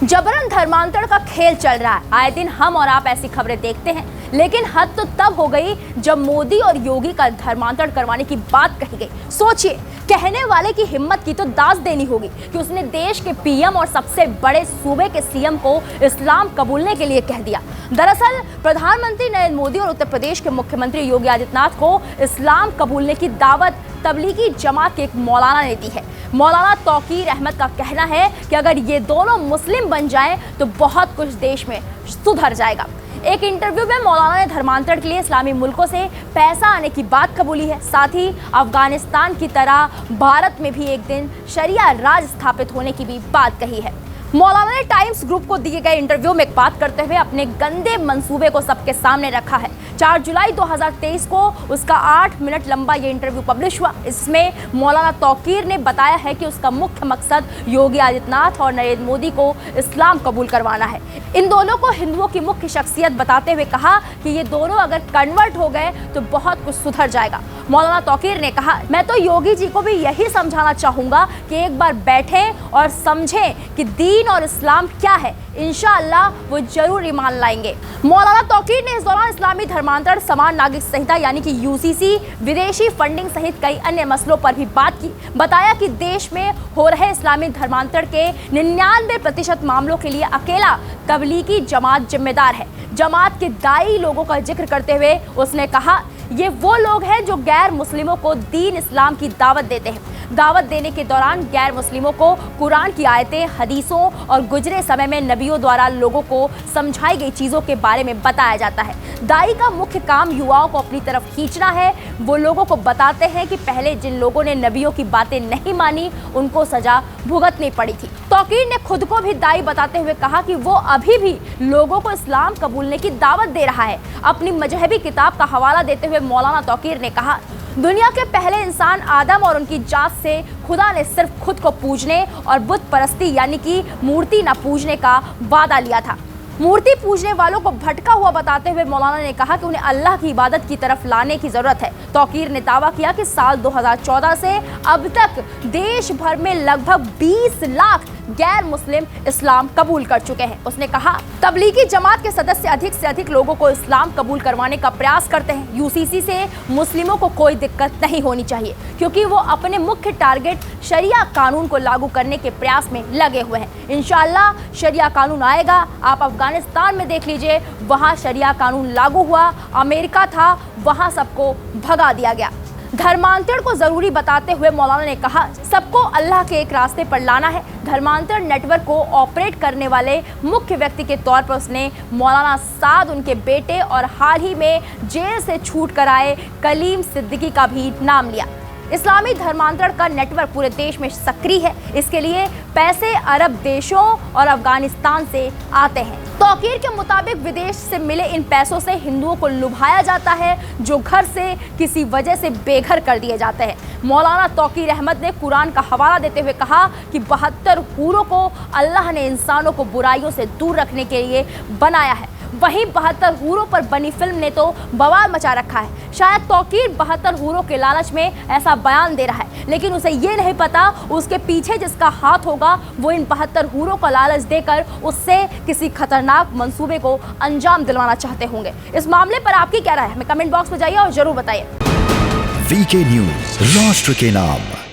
जबरन धर्मांतरण का खेल चल रहा है। आए दिन हम और आप ऐसी खबरें देखते हैं, लेकिन हद तो तब हो गई जब मोदी और योगी का धर्मांतरण करवाने की बात कही गई। सोचिए, कहने वाले की हिम्मत की तो दास देनी होगी कि उसने देश के पीएम और सबसे बड़े सूबे के सीएम को इस्लाम कबूलने के लिए कह दिया। दरअसल प्रधानमंत्री नरेंद्र मोदी और उत्तर प्रदेश के मुख्यमंत्री योगी आदित्यनाथ को इस्लाम कबूलने की दावत तबलीगी जमात के एक मौलाना ने दी है। मौलाना तौकीर अहमद का कहना है कि अगर ये दोनों मुस्लिम बन जाएं तो बहुत कुछ देश में सुधर जाएगा। एक इंटरव्यू में मौलाना ने धर्मांतरण के लिए इस्लामी मुल्कों से पैसा आने की बात कबूली है। साथ ही अफगानिस्तान की तरह भारत में भी एक दिन शरिया राज स्थापित होने की भी बात कही है। मौलाना ने टाइम्स ग्रुप को दिए गए इंटरव्यू में बात करते हुए अपने गंदे मंसूबे को सबके सामने रखा है। 4 जुलाई 2023 को उसका 8 मिनट लंबा ये इंटरव्यू पब्लिश हुआ। इसमें मौलाना तौकीर ने बताया है कि उसका मुख्य मकसद योगी आदित्यनाथ और नरेंद्र मोदी को इस्लाम कबूल करवाना है। इन दोनों को हिंदुओं की मुख्य शख्सियत बताते हुए कहा कि ये दोनों अगर कन्वर्ट हो गए तो बहुत कुछ सुधर जाएगा। मौलाना तौकीर ने कहा, मैं तो योगी जी को भी यही समझाना चाहूँगा कि एक बार बैठें और समझें कि दीन और इस्लाम क्या है। इंशाअल्लाह वो जरूर ईमान लाएंगे। मौलाना तौकीर ने इस दौरान इस्लामी धर्मांतरण, समान नागरिक संहिता यानी कि यूसीसी, विदेशी फंडिंग सहित कई अन्य मसलों पर भी बात की। बताया कि देश में हो रहे इस्लामी धर्मांतरण के 99% मामलों के लिए अकेला तबलीगी जमात जिम्मेदार है। जमात के दाई लोगों का जिक्र करते हुए उसने कहा, ये वो लोग हैं जो गैर मुस्लिमों को दीन इस्लाम की दावत देते हैं। दावत देने के दौरान गैर मुस्लिमों को कुरान की आयतें, हदीसों और गुजरे समय में नबियों द्वारा लोगों को समझाई गई चीज़ों के बारे में बताया जाता है। दाई का मुख्य काम युवाओं को अपनी तरफ खींचना है। वो लोगों को बताते हैं कि पहले जिन लोगों ने नबियों की बातें नहीं मानी उनको सजा भुगतनी पड़ी थी। तौकीर ने खुद को भी दाई बताते हुए कहा कि वो अभी भी लोगों को इस्लाम कबूलने की दावत दे रहा है। अपनी मजहबी किताब का हवाला देते हुए मौलाना तौकीर ने कहा, दुनिया के पहले इंसान आदम और उनकी जात से खुदा ने सिर्फ खुद को पूजने और बुत परस्ती यानी कि मूर्ति न पूजने का वादा लिया था। मूर्ति पूजने वालों को भटका हुआ बताते हुए मौलाना ने कहा कि उन्हें अल्लाह की इबादत की तरफ लाने की जरूरत है। तौकीर ने दावा किया कि साल 2014 से अब तक देश भर में लगभग 20 लाख गैर मुस्लिम इस्लाम कबूल कर चुके हैं। उसने कहा, तबलीगी जमात के सदस्य अधिक से अधिक लोगों को इस्लाम कबूल करवाने का प्रयास करते हैं। यूसीसी से मुस्लिमों को कोई दिक्कत नहीं होनी चाहिए क्योंकि वो अपने मुख्य टारगेट शरिया कानून को लागू करने के प्रयास में लगे हुए हैं। इंशाअल्लाह शरिया कानून आएगा। आप अफगानिस्तान में देख लीजिए, वहाँ शरिया कानून लागू हुआ। अमेरिका था, वहाँ सबको भगा दिया गया। धर्मांतरण को जरूरी बताते हुए मौलाना ने कहा, सबको अल्लाह के एक रास्ते पर लाना है। धर्मांतरण नेटवर्क को ऑपरेट करने वाले मुख्य व्यक्ति के तौर पर उसने मौलाना साद, उनके बेटे और हाल ही में जेल से छूट कर आए कलीम सिद्दीकी का भी नाम लिया। इस्लामी धर्मांतरण का नेटवर्क पूरे देश में सक्रिय है। इसके लिए पैसे अरब देशों और अफगानिस्तान से आते हैं। तौकीर के मुताबिक विदेश से मिले इन पैसों से हिंदुओं को लुभाया जाता है जो घर से किसी वजह से बेघर कर दिए जाते हैं। मौलाना तौकीर अहमद ने कुरान का हवाला देते हुए कहा कि 72 हूरों को अल्लाह ने इंसानों को बुराइयों से दूर रखने के लिए बनाया है। वहीं 72 हूरों पर बनी फिल्म ने तो बवाल मचा रखा है। शायद तौकीर 72 हूरों के लालच में ऐसा बयान दे रहा है, लेकिन उसे ये नहीं पता उसके पीछे जिसका हाथ होगा वो इन 72 हूरों का लालच देकर उससे किसी खतरनाक मंसूबे को अंजाम दिलवाना चाहते होंगे। इस मामले पर आपकी क्या राय है, हमें कमेंट बॉक्स में जाइए और जरूर बताइए। वीके न्यूज, राष्ट्र के नाम।